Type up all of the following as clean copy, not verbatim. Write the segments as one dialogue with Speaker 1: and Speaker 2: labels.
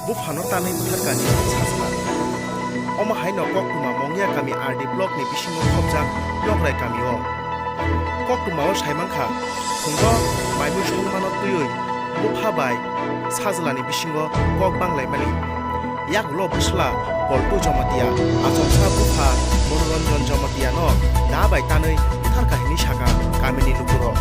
Speaker 1: bopha no tanoi bwtharjak sajla amchai no koktuma mwngiakami RD block ni bisingo khobjak blockrai kamio koktuma o saimangkha thungbo maimui songmano tuiui bopha bai sajlani bisingo kok banglaimani yakulo bwsola poltu jomatia achomsa bopha manoranjan jomatia no da bai tanoi bwtharjak ni saka kamini lukuro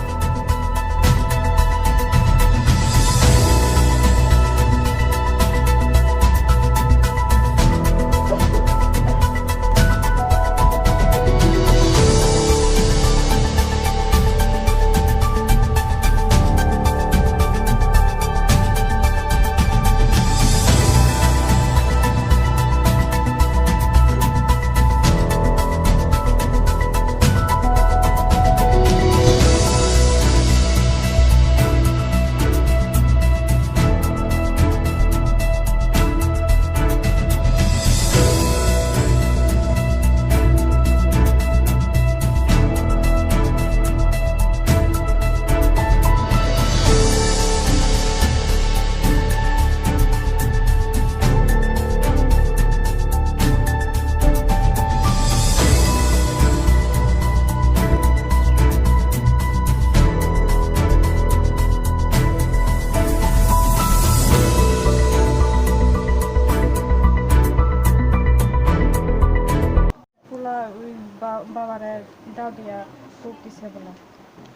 Speaker 2: বাবারে দাও দিয়া খুব দিছে বলে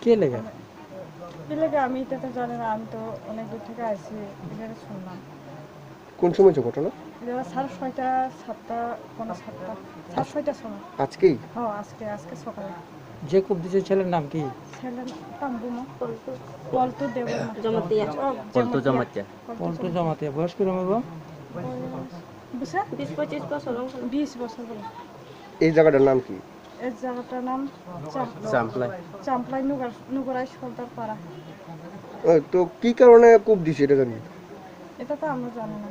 Speaker 3: কে লেগে
Speaker 2: কি লেগে আমি এটা তো জানি না আমি তো অনেক দূর থেকে আসছি এটা শুনলাম
Speaker 4: কোন সময় ঘটনা
Speaker 2: এটা 6:30 7টা কোন 7টা 6:30 সময়
Speaker 4: আজকেই
Speaker 2: হ্যাঁ আজকে সকালে
Speaker 3: যে কূপ দিছে ছেলের নাম কি
Speaker 2: ছেলের তাম্বুমা পলতু দেবর
Speaker 5: জমাতিয়া
Speaker 3: পল্টু জমাতিয়া বয়স কিরকম হবে
Speaker 2: বুঝা
Speaker 5: 20-25 বছর
Speaker 2: 20 বছর বলে
Speaker 4: এই জায়গাটার নাম কি
Speaker 2: এই জায়গাটার নাম চাম্পলাই নুগরাই সর্দার পাড়া
Speaker 4: তো কি কারণে কূপ দিছে এটা জানি
Speaker 2: এটা তো আমরা জানি না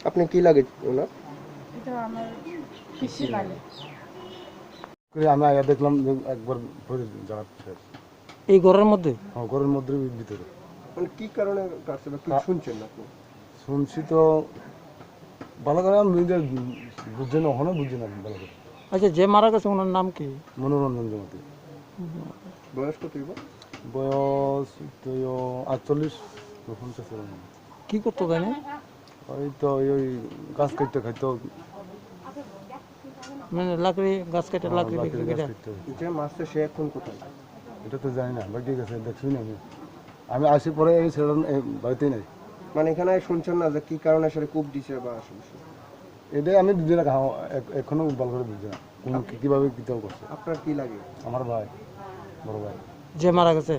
Speaker 4: আপনি কি লাগে না
Speaker 2: এটা আমার পিসি লাগে
Speaker 6: আমরা দেখলাম একবার জায়গা
Speaker 3: এই ঘরের মধ্যে
Speaker 6: ঘরের মধ্যে ভিতরে
Speaker 4: মানে কি কারণে কাটছে বা কি শুনছেন আপনি
Speaker 6: শুনছি তো ভালো করে আমি বুঝছি না ওখানে বুঝছি না ভালো করে
Speaker 3: আচ্ছা যে মারা গেছে ওনার নাম কি
Speaker 6: মনোরঞ্জন জমাতি
Speaker 4: বয়স কত
Speaker 6: বয়স তো 48
Speaker 3: কি করতো জানি
Speaker 6: ওই তো ওই গাছ কাটতে খাইতো
Speaker 3: মানে লাকড়ি গাছ কেটে লাকড়ি বিক্রি করে
Speaker 4: যে মাছটা সে এখন কোথায়
Speaker 6: এটা তো জানি না বাকি গেছে দেখছি না আমি আসি পরে এই ছেলেটা বাড়িতেই নাই
Speaker 4: মানে এখানে শুনছেন না যে কি কারণে সে কূপ দিছে বা সমস্যা
Speaker 6: এটাই আমি বুঝি না এখনো ভালো করে বুঝি না কোন কিভাবে কি করছে
Speaker 4: আপনার কি লাগে
Speaker 6: আমার ভাই বড় ভাই
Speaker 3: যে মারা গেছে